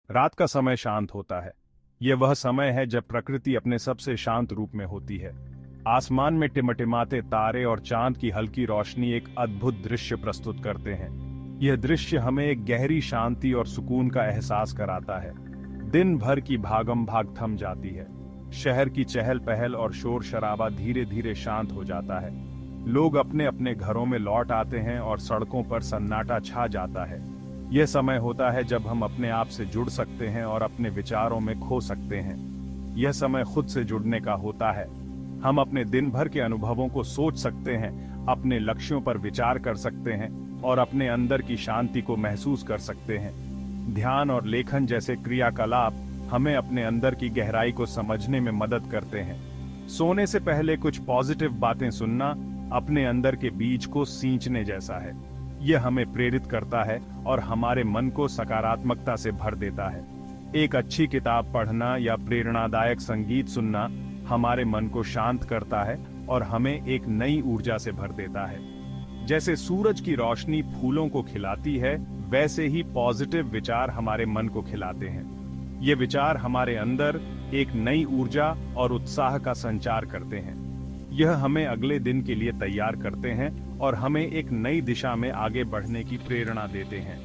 रात का समय शांत होता है। यह वह समय है जब प्रकृति अपने सबसे शांत रूप में होती है। आसमान में टिमटिमाते तारे और चांद की हल्की रोशनी एक अद्भुत दृश्य प्रस्तुत करते हैं। यह दृश्य हमें एक गहरी शांति और सुकून का एहसास कराता है। दिन भर की भागम भाग थम जाती है। शहर की चहल पहल और शोर शराबा धीरे धीरे शांत हो जाता है। लोग अपने अपने घरों में लौट आते हैं और सड़कों पर सन्नाटा छा जाता है। यह समय होता है जब हम अपने आप से जुड़ सकते हैं और अपने विचारों में खो सकते हैं। यह समय खुद से जुड़ने का होता है। हम अपने दिन भर के अनुभवों को सोच सकते हैं, अपने लक्ष्यों पर विचार कर सकते हैं और अपने अंदर की शांति को महसूस कर सकते हैं। ध्यान और लेखन जैसे क्रियाकलाप हमें अपने अंदर की गहराई को समझने में मदद करते हैं। सोने से पहले कुछ पॉजिटिव बातें सुनना अपने अंदर के बीज को सींचने जैसा है। यह हमें प्रेरित करता है और हमारे मन को सकारात्मकता से भर देता है। एक अच्छी किताब पढ़ना या प्रेरणादायक संगीत सुनना हमारे मन को शांत करता है और हमें एक नई ऊर्जा से भर देता है। जैसे सूरज की रोशनी फूलों को खिलाती है, वैसे ही पॉजिटिव विचार हमारे मन को खिलाते हैं। ये विचार हमारे अंदर एक नई ऊर्जा और उत्साह का संचार करते हैं। यह हमें अगले दिन के लिए तैयार करते हैं और हमें एक नई दिशा में आगे बढ़ने की प्रेरणा देते हैं।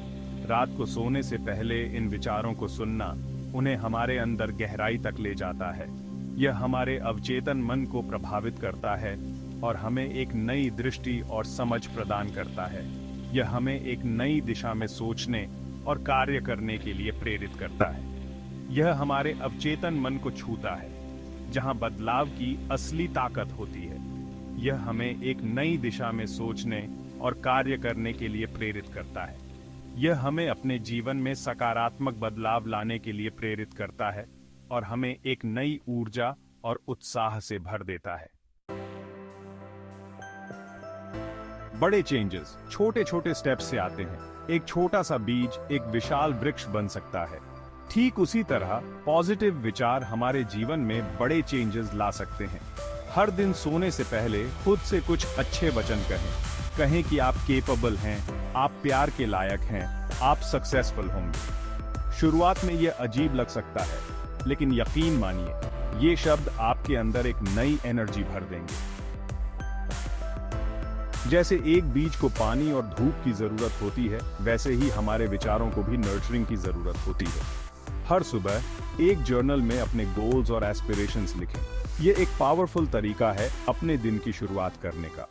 रात को सोने से पहले इन विचारों को सुनना उन्हें हमारे अंदर गहराई तक ले जाता है। यह हमारे अवचेतन मन को प्रभावित करता है और हमें एक नई दृष्टि और समझ प्रदान करता है। यह हमें एक नई दिशा में सोचने और कार्य करने के लिए प्रेरित करता है। यह हमारे अवचेतन मन को छूता है, जहां बदलाव की असली ताकत होती है। यह हमें एक नई दिशा में सोचने और कार्य करने के लिए प्रेरित करता है। यह हमें अपने जीवन में सकारात्मक बदलाव लाने के लिए प्रेरित करता है और हमें एक नई ऊर्जा और उत्साह से भर देता है। बड़े चेंजेस छोटे छोटे स्टेप्स से आते हैं। एक छोटा सा बीज एक विशाल वृक्ष बन सकता है। ठीक उसी तरह पॉजिटिव विचार हमारे जीवन में बड़े चेंजेस ला सकते हैं। हर दिन सोने से पहले खुद से कुछ अच्छे वचन कहें कि आप केपेबल हैं, आप प्यार के लायक हैं, आप सक्सेसफुल होंगे। शुरुआत में यह अजीब लग सकता है, लेकिन यकीन मानिए ये शब्द आपके अंदर एक नई एनर्जी भर देंगे। जैसे एक बीज को पानी और धूप की जरूरत होती है, वैसे ही हमारे विचारों को भी नर्चरिंग की जरूरत होती है। हर सुबह एक जर्नल में अपने गोल्स और एस्पिरेशंस लिखें। यह एक पावरफुल तरीका है अपने दिन की शुरुआत करने का।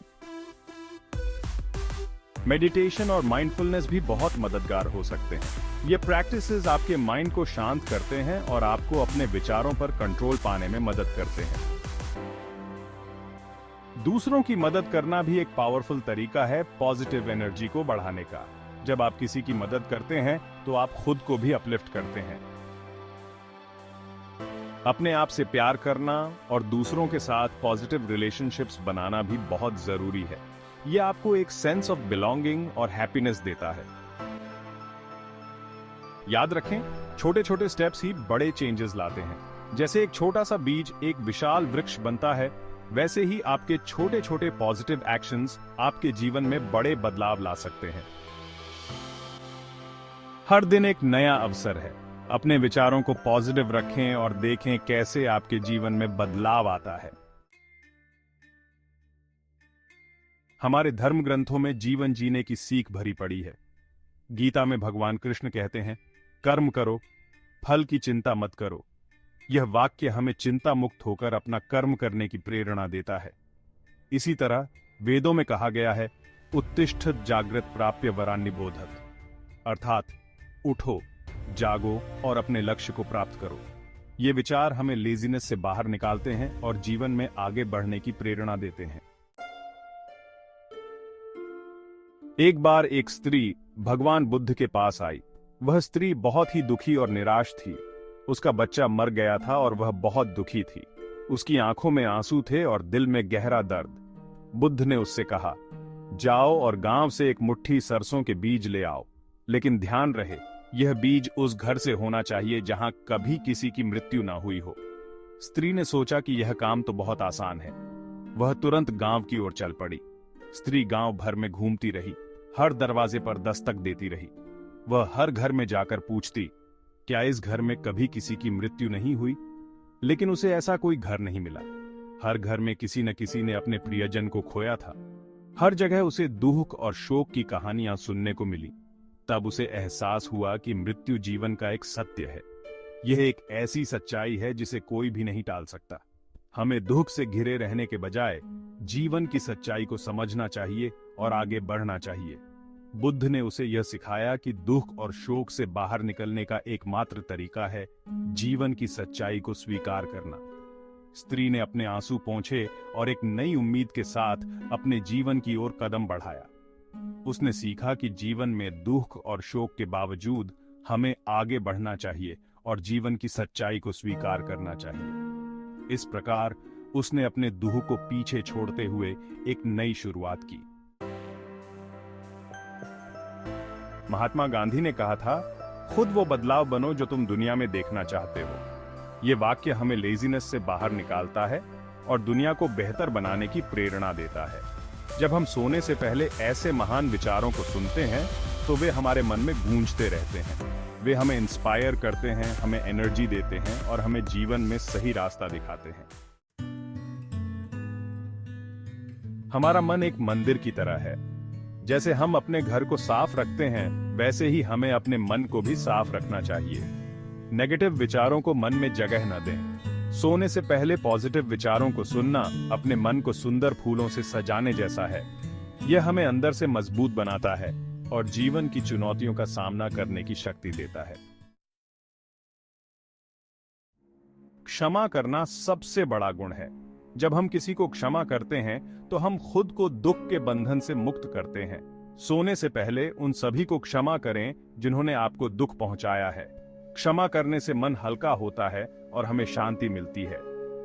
मेडिटेशन और माइंडफुलनेस भी बहुत मददगार हो सकते हैं। ये प्रैक्टिसेस आपके माइंड को शांत करते हैं और आपको अपने विचारों पर कंट्रोल पाने में मदद करते हैं। दूसरों की मदद करना भी एक पावरफुल तरीका है पॉजिटिव एनर्जी को बढ़ाने का। जब आप किसी की मदद करते हैं तो आप खुद को भी अपलिफ्ट करते हैं। अपने आप से प्यार करना और दूसरों के साथ पॉजिटिव रिलेशनशिप्स बनाना भी बहुत जरूरी है। यह आपको एक सेंस ऑफ बिलोंगिंग और हैप्पीनेस देता है। याद रखें, छोटे छोटे स्टेप्स ही बड़े चेंजेस लाते हैं। जैसे एक छोटा सा बीज एक विशाल वृक्ष बनता है, वैसे ही आपके छोटे छोटे पॉजिटिव एक्शंस आपके जीवन में बड़े बदलाव ला सकते हैं। हर दिन एक नया अवसर है। अपने विचारों को पॉजिटिव रखें और देखें कैसे आपके जीवन में बदलाव आता है। हमारे धर्म ग्रंथों में जीवन जीने की सीख भरी पड़ी है। गीता में भगवान कृष्ण कहते हैं, कर्म करो, फल की चिंता मत करो। यह वाक्य हमें चिंता मुक्त होकर अपना कर्म करने की प्रेरणा देता है। इसी तरह वेदों में कहा गया है, उत्तिष्ठत जागृत प्राप्य वरान्नि बोधत, अर्थात उठो, जागो और अपने लक्ष्य को प्राप्त करो। ये विचार हमें लेजीनेस से बाहर निकालते हैं और जीवन में आगे बढ़ने की प्रेरणा देते हैं। एक बार एक स्त्री भगवान बुद्ध के पास आई। वह स्त्री बहुत ही दुखी और निराश थी। उसका बच्चा मर गया था और वह बहुत दुखी थी। उसकी आंखों में आंसू थे और दिल में गहरा दर्द। बुद्ध ने उससे कहा, जाओ और गांव से एक मुट्ठी सरसों के बीज ले आओ, लेकिन ध्यान रहे यह बीज उस घर से होना चाहिए जहां कभी किसी की मृत्यु ना हुई हो। स्त्री ने सोचा कि यह काम तो बहुत आसान है। वह तुरंत गांव की ओर चल पड़ी। स्त्री गांव भर में घूमती रही, हर दरवाजे पर दस्तक देती रही। वह हर घर में जाकर पूछती, क्या इस घर में कभी किसी की मृत्यु नहीं हुई? लेकिन उसे ऐसा कोई घर नहीं मिला। हर घर में किसी न किसी ने अपने प्रियजन को खोया था। हर जगह उसे दुख और शोक की कहानियां सुनने को मिली। तब उसे एहसास हुआ कि मृत्यु जीवन का एक सत्य है। यह एक ऐसी सच्चाई है जिसे कोई भी नहीं टाल सकता। हमें दुख से घिरे रहने के बजाय जीवन की सच्चाई को समझना चाहिए और आगे बढ़ना चाहिए। बुद्ध ने उसे यह सिखाया कि दुख और शोक से बाहर निकलने का एकमात्र तरीका है जीवन की सच्चाई को स्वीकार करना। स्त्री ने अपने आंसू पोंछे और एक नई उम्मीद के साथ अपने जीवन की ओर कदम बढ़ाया। उसने सीखा कि जीवन में दुख और शोक के बावजूद हमें आगे बढ़ना चाहिए और जीवन की सच्चाई को स्वीकार करना चाहिए। इस प्रकार उसने अपने दुख को पीछे छोड़ते हुए एक नई शुरुआत की। महात्मा गांधी ने कहा था, खुद वो बदलाव बनो जो तुम दुनिया में देखना चाहते हो। ये वाक्य हमें लेजीनेस से बाहर निकालता है और दुनिया को बेहतर बनाने की प्रेरणा देता है। जब हम सोने से पहले ऐसे महान विचारों को सुनते हैं तो वे हमारे मन में गूंजते रहते हैं। वे हमें इंस्पायर करते हैं, हमें एनर्जी देते हैं और हमें जीवन में सही रास्ता दिखाते हैं। हमारा मन एक मंदिर की तरह है। जैसे हम अपने घर को साफ रखते हैं, वैसे ही हमें अपने मन को भी साफ रखना चाहिए। नेगेटिव विचारों को मन में जगह न दें। सोने से पहले पॉजिटिव विचारों को सुनना अपने मन को सुंदर फूलों से सजाने जैसा है। यह हमें अंदर से मजबूत बनाता है और जीवन की चुनौतियों का सामना करने की शक्ति देता है। क्षमा करना सबसे बड़ा गुण है। जब हम किसी को क्षमा करते हैं तो हम खुद को दुख के बंधन से मुक्त करते हैं। सोने से पहले उन सभी को क्षमा करें जिन्होंने आपको दुख पहुंचाया है। क्षमा करने से मन हल्का होता है और हमें शांति मिलती है।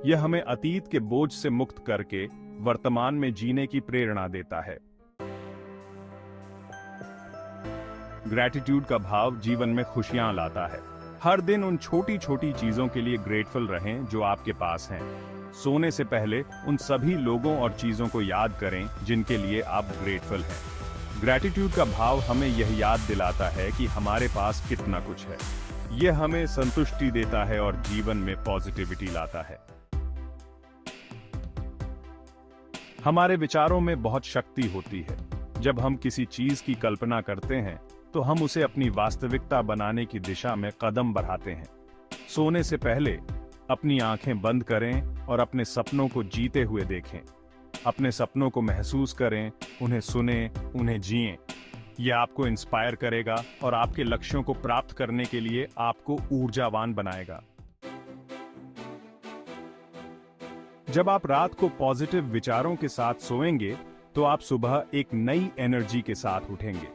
यह हमें अतीत के बोझ से मुक्त करके वर्तमान में जीने की प्रेरणा देता है। ग्रैटिट्यूड का भाव जीवन में खुशियां लाता है। हर दिन उन छोटी छोटी चीजों के लिए ग्रेटफुल रहें जो आपके पास हैं। सोने से पहले उन सभी लोगों और चीजों को याद करें जिनके लिए आप ग्रेटफुल हैं। ग्रैटिट्यूड का भाव हमें यह याद दिलाता है कि हमारे पास कितना कुछ है। यह हमें संतुष्टि देता है और जीवन में पॉजिटिविटी लाता है। हमारे विचारों में बहुत शक्ति होती है। जब हम किसी चीज की कल्पना करते हैं तो हम उसे अपनी वास्तविकता बनाने की दिशा में कदम बढ़ाते हैं। सोने से पहले अपनी आंखें बंद करें और अपने सपनों को जीते हुए देखें। अपने सपनों को महसूस करें, उन्हें सुनें, उन्हें जिएं। यह आपको इंस्पायर करेगा और आपके लक्ष्यों को प्राप्त करने के लिए आपको ऊर्जावान बनाएगा। जब आप रात को पॉजिटिव विचारों के साथ सोएंगे तो आप सुबह एक नई एनर्जी के साथ उठेंगे।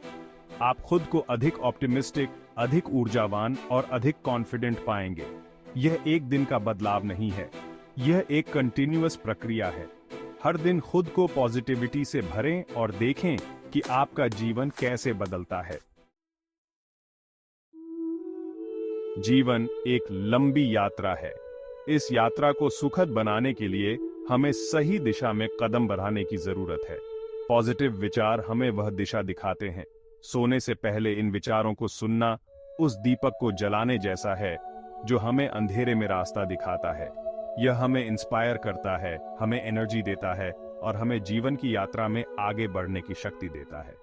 आप खुद को अधिक ऑप्टिमिस्टिक, अधिक ऊर्जावान और अधिक कॉन्फिडेंट पाएंगे। यह एक दिन का बदलाव नहीं है, यह एक कंटिन्यूअस प्रक्रिया है। हर दिन खुद को पॉजिटिविटी से भरें और देखें कि आपका जीवन कैसे बदलता है। जीवन एक लंबी यात्रा है। इस यात्रा को सुखद बनाने के लिए हमें सही दिशा में कदम बढ़ाने की जरूरत है। पॉजिटिव विचार हमें वह दिशा दिखाते हैं। सोने से पहले इन विचारों को सुनना उस दीपक को जलाने जैसा है जो हमें अंधेरे में रास्ता दिखाता है। यह हमें इंस्पायर करता है, हमें एनर्जी देता है और हमें जीवन की यात्रा में आगे बढ़ने की शक्ति देता है।